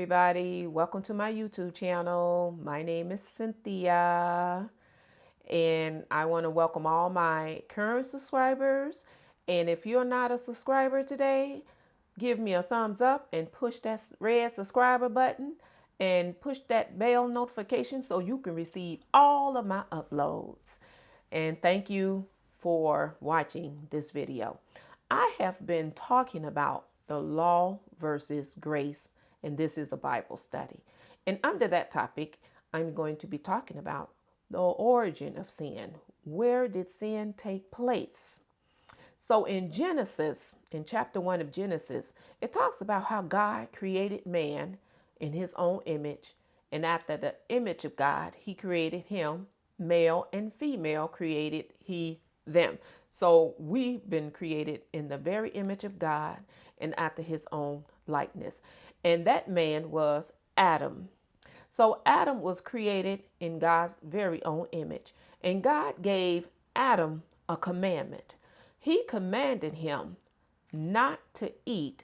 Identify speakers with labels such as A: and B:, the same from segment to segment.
A: everybody. Welcome to my YouTube channel. My name is Cynthia, and I want to welcome all my current subscribers. And if you're not a subscriber today, give me a thumbs up and push that red subscriber button and push that bell notification so you can receive all of my uploads. And thank you for watching this video. I have been talking about the law versus grace, and this is a Bible study. And under that topic, I'm going to be talking about the origin of sin. Where did sin take place? So in Genesis, in chapter 1 of Genesis, it talks about how God created man in his own image. And after the image of God, he created him, male and female created he them. So we've been created in the very image of God and after his own likeness. And that man was Adam. So Adam was created in God's very own image. And God gave Adam a commandment. He commanded him not to eat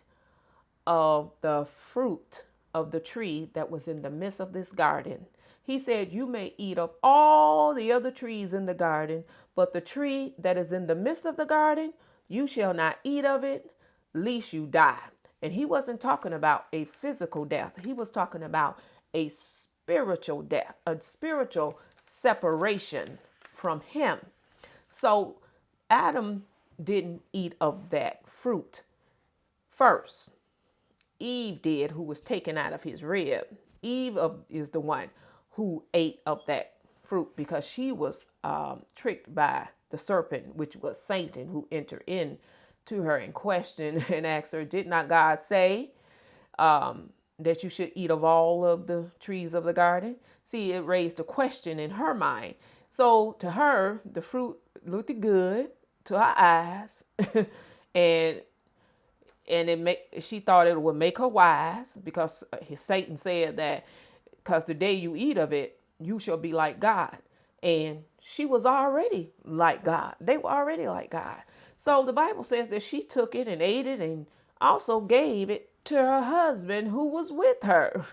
A: of the fruit of the tree that was in the midst of this garden. He said, you may eat of all the other trees in the garden, but the tree that is in the midst of the garden, you shall not eat of it, lest you die. And he wasn't talking about a physical death. He was talking about a spiritual death, a spiritual separation from him. So Adam didn't eat of that fruit first. Eve did, who was taken out of his rib. Eve is the one who ate of that fruit because she was tricked by the serpent, which was Satan, who entered in to her and questioned and asked her, did not God say that you should eat of all of the trees of the garden? See, it raised a question in her mind. So to her, the fruit looked good to her eyes, and she thought it would make her wise because Satan said that because the day you eat of it, you shall be like God. And she was already like God. They were already like God. So the Bible says that she took it and ate it and also gave it to her husband who was with her.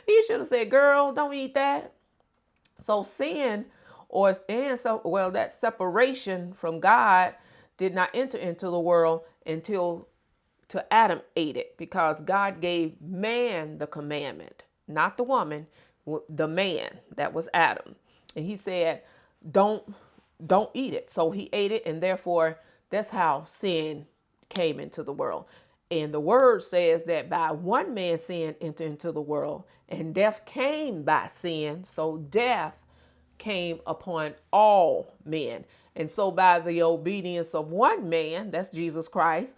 A: He should have said, girl, don't eat that. So sin that separation from God did not enter into the world until Adam ate it, because God gave man the commandment, not the woman, the man, that was Adam. And he said, don't eat it. So he ate it, and therefore that's how sin came into the world. And the word says that by one man sin entered into the world, and death came by sin. So death came upon all men. And so by the obedience of one man, that's Jesus Christ,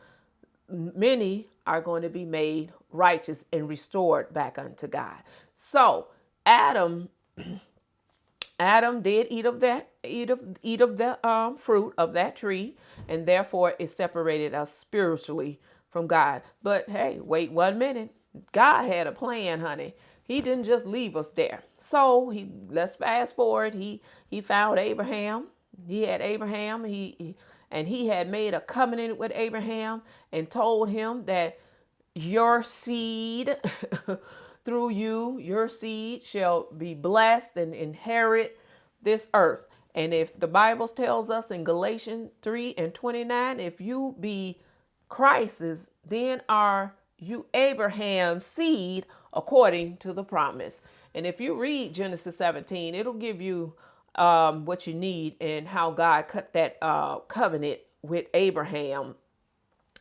A: many are going to be made righteous and restored back unto God. So Adam did eat of the fruit of that tree, and therefore it separated us spiritually from God. But hey, wait 1 minute. God had a plan, honey. He didn't just leave us there. So let's fast forward. He found Abraham. He had Abraham. He had made a covenant with Abraham and told him that your seed through your seed shall be blessed and inherit this earth. And if the Bible tells us in Galatians 3:29, if you be Christ's, then are you Abraham's seed according to the promise. And if you read Genesis 17, it'll give you what you need and how God cut that covenant with Abraham,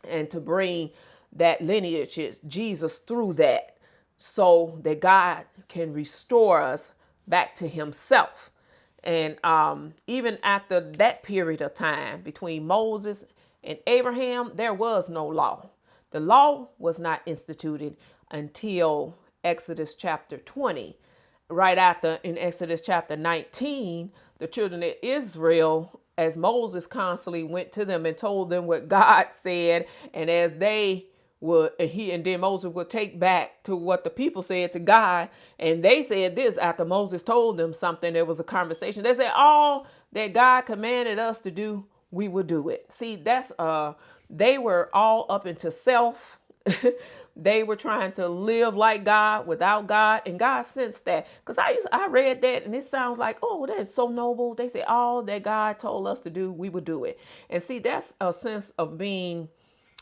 A: and to bring that lineage, Jesus, through that, so that God can restore us back to himself. And even after that period of time between Moses and Abraham, there was no law. The law was not instituted until Exodus chapter 20. Right after, in Exodus chapter 19, the children of Israel, as Moses constantly went to them and told them what God said, and as they would, and then Moses would take back to what the people said to God, and they said this after Moses told them something. There was a conversation. They said, all that God commanded us to do, we will do it. See, that's they were all up into self they were trying to live like God without God, and God sensed that. Because I read that, and it sounds like, oh, that's so noble. They say all that God told us to do, we would do it. And see, that's a sense of being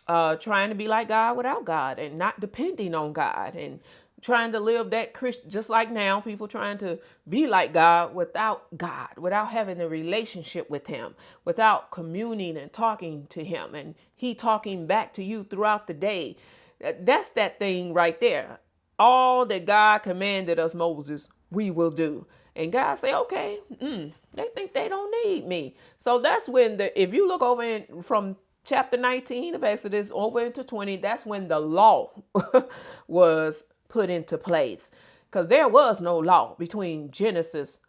A: trying to be like God without God, and not depending on God, and trying to live that Christian, just like now, people trying to be like God, without having a relationship with him, without communing and talking to him, and he talking back to you throughout the day. That's that thing right there. All that God commanded us, Moses, we will do. And God say, okay, they think they don't need me. So that's when if you look over from chapter 19 of Exodus over into 20, that's when the law was put into place, because there was no law between Genesis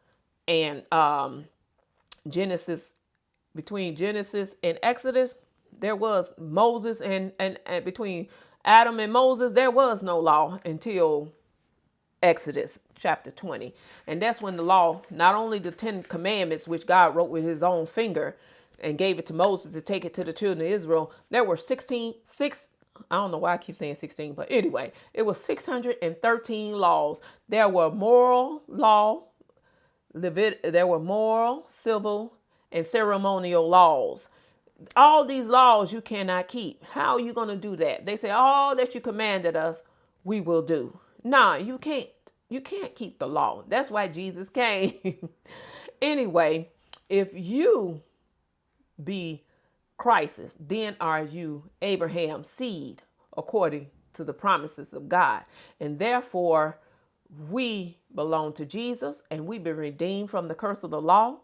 A: and between Genesis and Exodus. There was Moses and between Adam and Moses, there was no law until Exodus chapter 20. And that's when the law, not only the 10 commandments, which God wrote with his own finger and gave it to Moses to take it to the children of Israel, there were 6, I don't know why I keep saying 16, but anyway, it was 613 laws. There were moral law, there were moral, civil, and ceremonial laws. All these laws you cannot keep. How are you going to do that? They say, all that you commanded us, we will do. No, you can't. You can't keep the law. That's why Jesus came. Anyway, if you be Christ's, then are you Abraham's seed according to the promises of God. And therefore, we belong to Jesus, and we've been redeemed from the curse of the law,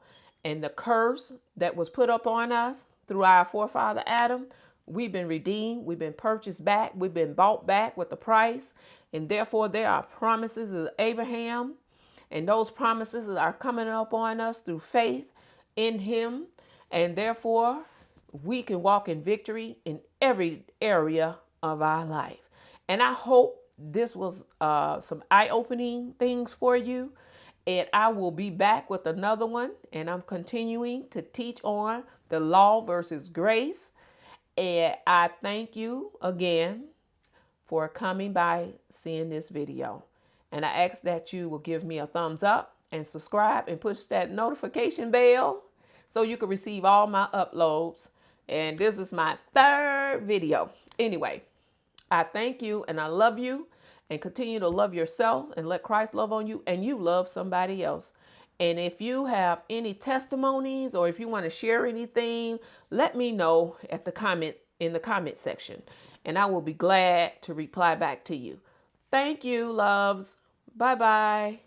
A: and the curse that was put upon us through our forefather Adam. We've been redeemed. We've been purchased back. We've been bought back with a price. And therefore, there are promises of Abraham, and those promises are coming up on us through faith in him. And therefore, we can walk in victory in every area of our life. And I hope this was some eye-opening things for you. And I will be back with another one. And I'm continuing to teach on the law versus grace. And I thank you again for coming by, seeing this video. And I ask that you will give me a thumbs up and subscribe and push that notification bell so you can receive all my uploads. And this is my 3rd video. Anyway, I thank you and I love you, and continue to love yourself and let Christ love on you, and you love somebody else. And if you have any testimonies, or if you want to share anything, let me know in the comment section, and I will be glad to reply back to you. Thank you, loves. Bye-bye.